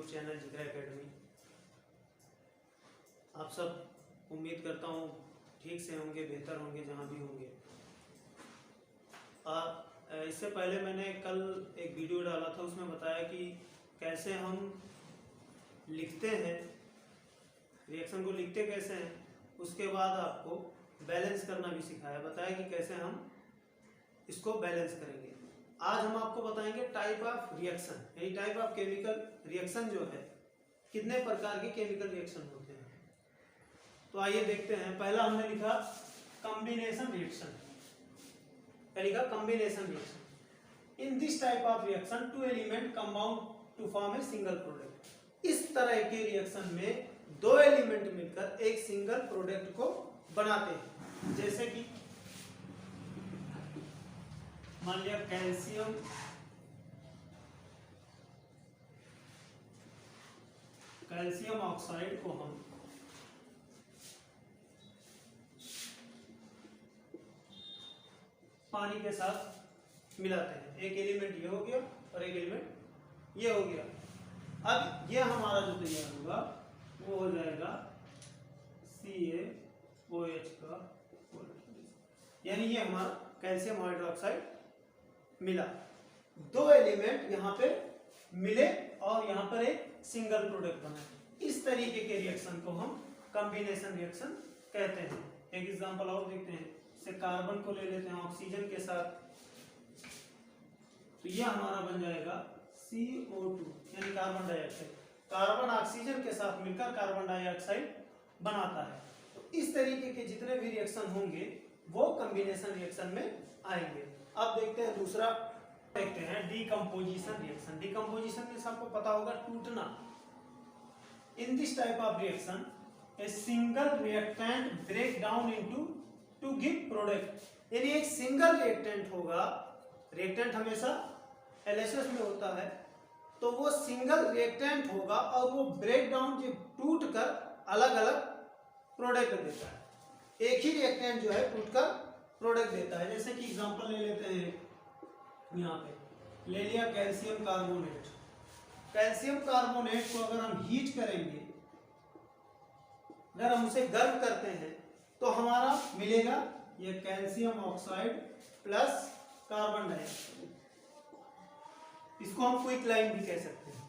YouTube channel जिगरा academy. आप सब उम्मीद करता हूँ ठीक से होंगे, बेहतर होंगे जहाँ भी होंगे। इससे पहले मैंने कल एक वीडियो डाला था, उसमें बताया कि कैसे हम लिखते हैं, रिएक्शन को लिखते कैसे हैं। उसके बाद आपको बैलेंस करना भी सिखाया, बताया कि कैसे हम इसको बैलेंस करेंगे। आज हम आपको बताएंगे टाइप ऑफ रिएक्शन, यानी टाइप ऑफ केमिकल रिएक्शन जो है, कितने प्रकार के केमिकल रिएक्शन होते हैं। तो आइए देखते हैं। पहला हमने लिखा कॉम्बिनेशन रिएक्शन, लिखा combination reaction. In this type of reaction two element compound to form a single product. इस तरह के रिएक्शन में दो एलिमेंट मिलकर एक सिंगल प्रोडक्ट को बनाते हैं। जैसे कि मान लिया कैल्शियम ऑक्साइड को हम पानी के साथ मिलाते हैं। एक एलिमेंट ये हो गया और एक एलिमेंट ये हो गया। अब ये हमारा जो तैयार होगा वो हो जाएगा CaOH का, यानी ये हमारा कैल्शियम हाइड्रोक्साइड मिला। दो एलिमेंट यहाँ पे मिले और यहाँ पर एक सिंगल प्रोडक्ट बना। इस तरीके के रिएक्शन को हम कॉम्बिनेशन रिएक्शन कहते हैं। एक एग्जांपल और देखते हैं। से कार्बन को ले लेते हैं ऑक्सीजन के साथ, तो यह हमारा बन जाएगा CO2 यानी कार्बन डाइऑक्साइड। कार्बन ऑक्सीजन के साथ मिलकर कार्बन डाइऑक्साइड बनाता है। तो इस तरीके के जितने भी रिएक्शन होंगे वो कॉम्बिनेशन रिएक्शन में आएंगे। अब देखते हैं दूसरा, देखते हैं डीकंपोजिशन रिएक्शन। डीकंपोजिशन में आपको पता होगा टूटना। In this type of reaction a single reactant break down into to give product. यानी एक सिंगल रिएक्टेंट होगा, रिएक्टेंट हमेशा LHS में होता है, तो वो सिंगल रिएक्टेंट होगा और वो ब्रेक डाउन जो टूट कर अलग अलग प्रोडक्ट देता है। एक ही रिएक्टेंट जो है टूट कर प्रोडक्ट देता है। जैसे कि एग्जांपल ले लेते हैं, यहाँ पे ले लिया कैल्शियम कार्बोनेट। कैल्शियम कार्बोनेट को अगर हम हीट करेंगे, अगर हम उसे गर्म करते हैं, तो हमारा मिलेगा ये calcium oxide plus carbon dioxide. इसको हम क्विकलाइन भी कह सकते हैं।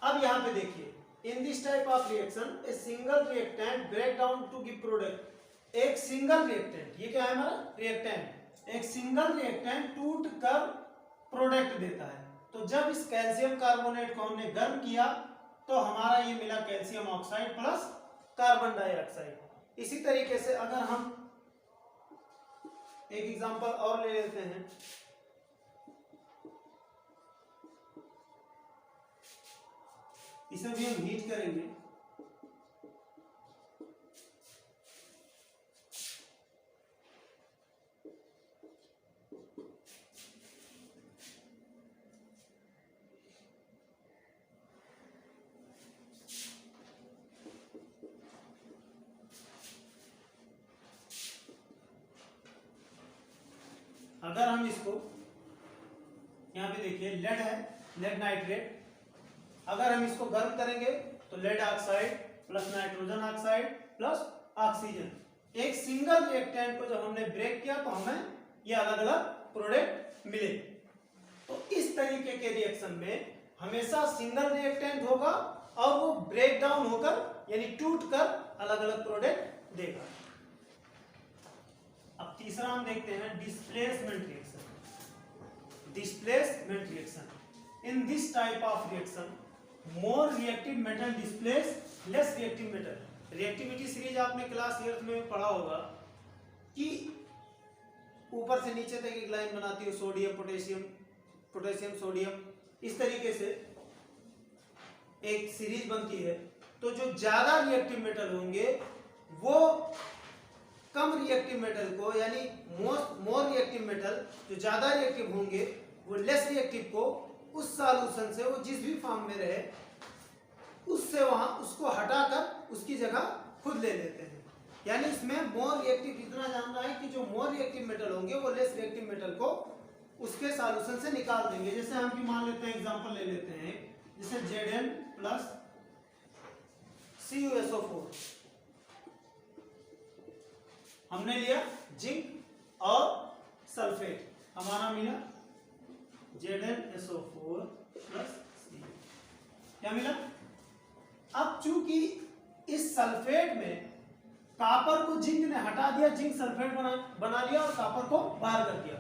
अब यहाँ पे देखिए, in this type of reaction a single reactant break down to give product. एक सिंगल रिएक्टेंट, ये क्या है हमारा रिएक्टेंट, एक सिंगल रिएक्टेंट टूट कर प्रोडक्ट देता है। तो जब इस कैल्शियम कार्बोनेट को हमने गर्म किया तो हमारा ये मिला calcium oxide plus carbon dioxide. इसी तरीके से अगर हम एक एग्जांपल और ले लेते हैं, इसे भी हम हीट करेंगे। अगर हम इसको यहाँ पे देखिए, लेड है, लेड नाइट्रेट। अगर हम इसको गर्म करेंगे तो lead oxide plus nitrogen oxide plus oxygen. एक सिंगल रिएक्टेंट को जब हमने ब्रेक किया तो हमें ये अलग अलग प्रोडक्ट मिले। तो इस तरीके के रिएक्शन में हमेशा सिंगल रिएक्टेंट होगा और वो ब्रेक डाउन होकर यानी टूट कर अलग अलग प्रोडक्ट देगा। अब तीसरा हम देखते हैं displacement reaction. Displacement reaction, in this type of reaction more reactive metal displace less reactive metal. Reactivity series आपने क्लास 8 में पढ़ा होगा कि ऊपर से नीचे तक एक लाइन बनाती है, सोडियम पोटेशियम, पोटेशियम सोडियम, इस तरीके से एक सीरीज बनती है। तो जो ज्यादा रिएक्टिव मेटल होंगे वो कम रिएक्टिव मेटल को, यानी मोर रिएक्टिव मेटल जो ज्यादा रिएक्टिव होंगे वो लेस रिएक्टिव को उस सॉल्यूशन से, वो जिस भी फॉर्म में रहे उससे वहां उसको हटाकर उसकी जगह खुद ले लेते हैं। यानी इसमें मोर रिएक्टिव इतना जानना है कि जो मोर रिएक्टिव मेटल होंगे वो लेस रिएक्टिव मेटल को उसके सॉल्यूशन से निकाल देंगे। जैसे हम भी मान लेते हैं, एग्जांपल ले लेते हैं, जैसे Zn प्लस CuSO4। हमने लिया जिंक और सल्फेट, हमारा मिला ZnSO4 प्लस C। क्या मिला? अब चूंकि इस सल्फेट में कॉपर को जिंक ने हटा दिया, जिंक सल्फेट बना लिया और कॉपर को बाहर कर दिया,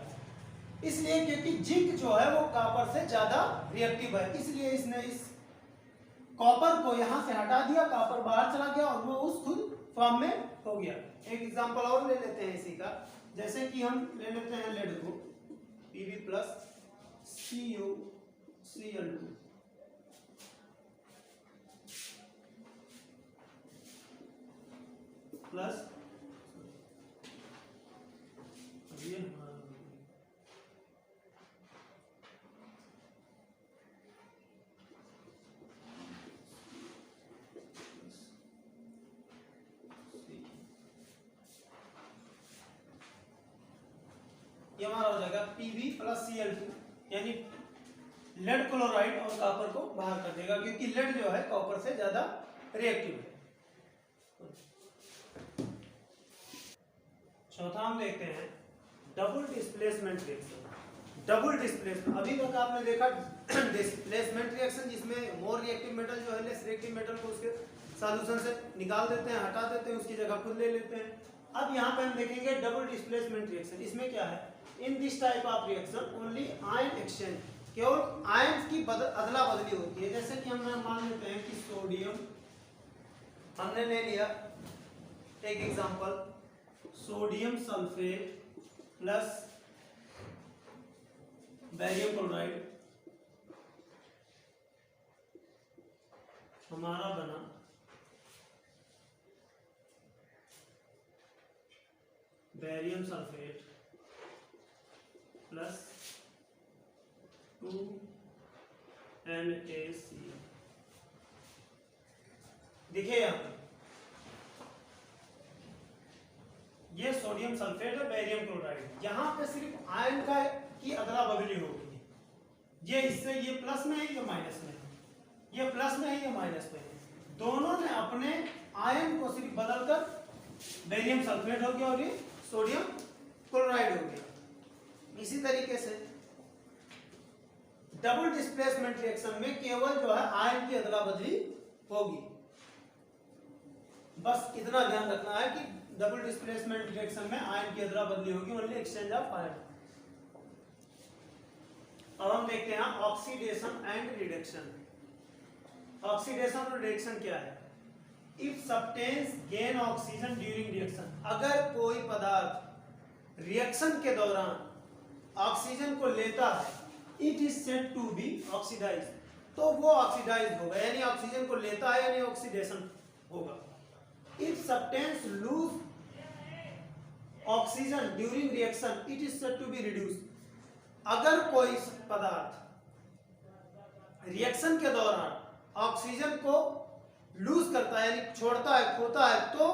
इसलिए क्योंकि जिंक जो है वो कॉपर से ज्यादा रिएक्टिव है, इसलिए इसने इस कॉपर को यहां से हटा दिया, कॉपर बाहर चला गया और वो उस खुद फॉर्म में हो गया। एक एग्जांपल और ले लेते हैं इसी का, जैसे कि हम ले लेते हैं लेड को, Pb प्लस CuCl2 प्लस ये हमारा हो जाएगा Pb प्लस Cl2, यानी लेड क्लोराइड और कॉपर को बाहर कर देगा, क्योंकि लेड जो है कॉपर से ज्यादा रिएक्टिव है। चौथा हम देखते हैं double displacement reaction. Double displacement, अभी तक आपने देखा डिस्प्लेसमेंट रिएक्शन जिसमें मोर रिएक्टिव मेटल जो है लेस रिएक्टिव मेटल को उसके सॉल्यूशन से निकाल देते हैं, हटा देते हैं, उसकी जगह खुद ले लेते हैं। अब यहाँ पे हम देखेंगे डबल डिस्प्लेसमेंट रिएक्शन। इसमें क्या है, इन this type of reaction only ion exchange, केवल आयन की अदला बदली होती है। जैसे कि हम मान लेते हैं कि सोडियम हमने ले लिया, एक example, sodium sulphate plus barium chloride, हमारा बना बैरियम सल्फेट प्लस 2NaC। देखिए यहां पर ये सोडियम सल्फेट है, बैरियम क्लोराइड, यहां पे सिर्फ आयन का की अदला बदली होगी। ये इससे ये प्लस में है, ये माइनस में है, ये प्लस में है, ये माइनस में है। दोनों ने अपने आयन को सिर्फ बदलकर बैरियम सल्फेट हो गया और ये सोडियम क्लोराइड हो गया। इसी तरीके से डबल डिस्प्लेसमेंट रिएक्शन में केवल जो है आयन की अदला बदली होगी। बस इतना ध्यान रखना है कि डबल डिस्प्लेसमेंट रिएक्शन में आयन की अदला बदली होगी, ओनली एक्सचेंज ऑफ आयन। अब हम देखते हैं ऑक्सीडेशन एंड रिडक्शन। ऑक्सीडेशन और रिडक्शन क्या है? If substance gain oxygen during reaction, अगर कोई पदार्थ रिएक्शन के दौरान ऑक्सीजन को लेता है, it is said to be oxidise, तो वो ऑक्सीडाइज होगा, यानी ऑक्सीजन को लेता है यानी ऑक्सीडेशन होगा। If substance lose oxygen during reaction, it is said to be reduce, अगर कोई पदार्थ रिएक्शन के दौरान ऑक्सीजन को लूज करता है यानी छोड़ता है, खोता है, तो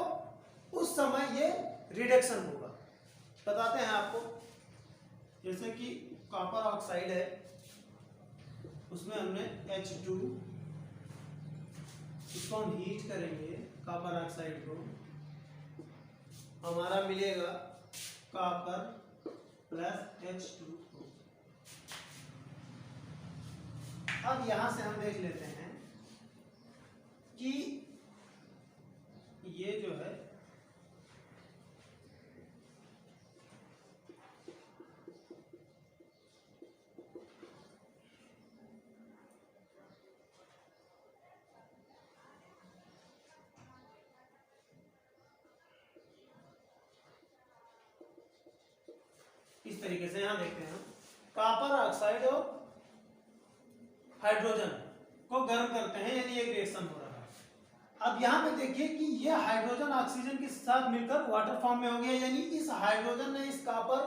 उस समय ये रिडक्शन होगा। बताते हैं आपको, जैसे कि कॉपर ऑक्साइड है, उसमें हमने H2, इसको हम हीट करेंगे कॉपर ऑक्साइड को, हमारा मिलेगा कॉपर प्लस H2। अब यहां से हम देख लेते हैं कि ये जो है इस तरीके से, यहां देखते हैं कॉपर ऑक्साइड और हाइड्रोजन को गर्म करते हैं, यानी एक रिएक्शन हो रहा है। अब यहाँ पे देखिए कि ये हाइड्रोजन ऑक्सीजन के साथ मिलकर वाटर फॉर्म में हो गया, यानी इस हाइड्रोजन ने इस कॉपर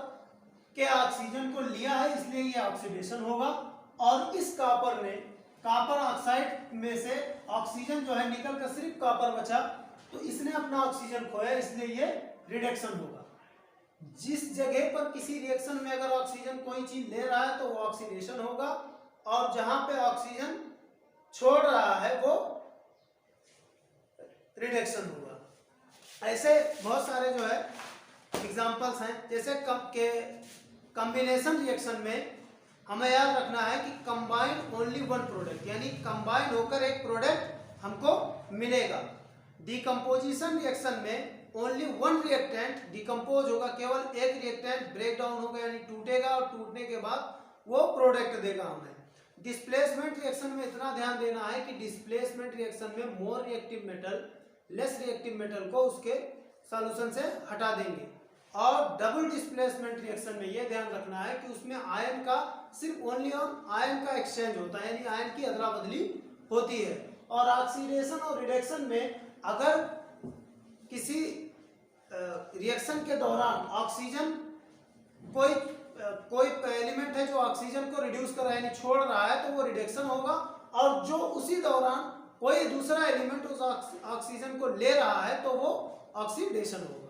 के ऑक्सीजन को लिया है, इसलिए ये ऑक्सीडेशन होगा। और इस कॉपर ने कॉपर ऑक्साइड में से ऑक्सीजन जो है निकल कर सिर्फ कॉपर बचा, तो इसने अपना ऑक्सीजन खोया, इसलिए ये रिडक्शन होगा। जिस जगह पर किसी रिएक्शन में अगर ऑक्सीजन कोई चीज ले रहा है तो वो ऑक्सीडेशन होगा, और जहां पे ऑक्सीजन छोड़ रहा है वो रिडक्शन होगा। ऐसे बहुत सारे जो है एग्जांपल्स हैं। जैसे कॉम्बिनेशन रिएक्शन में हमें याद रखना है कि कंबाइंड ओनली वन प्रोडक्ट, यानी कंबाइंड होकर एक प्रोडक्ट हमको मिलेगा। डिकम्पोजिशन रिएक्शन में ओनली वन रिएक्टेंट डिकम्पोज होगा, केवल एक रिएक्टेंट ब्रेक डाउन होगा यानी टूटेगा और टूटने के बाद वो प्रोडक्ट देगा हमें। डिस्प्लेसमेंट रिएक्शन में इतना ध्यान देना है कि डिस्प्लेसमेंट रिएक्शन में more reactive metal less reactive metal को उसके सॉल्यूशन से हटा देंगे। और डबल डिस्प्लेसमेंट रिएक्शन में यह ध्यान रखना है कि उसमें आयन का सिर्फ ओनली आयन का एक्सचेंज होता है, यानी आयन की अदला बदली होती है। और ऑक्सीडेशन और रिडक्शन में अगर किसी रिएक्शन के दौरान ऑक्सीजन कोई एलिमेंट है जो ऑक्सीजन को रिड्यूस कर रहा है यानी छोड़ रहा है तो वो रिडक्शन होगा, और जो उसी दौरान कोई दूसरा एलिमेंट उस ऑक्सीजन को ले रहा है तो वो ऑक्सीडेशन होगा।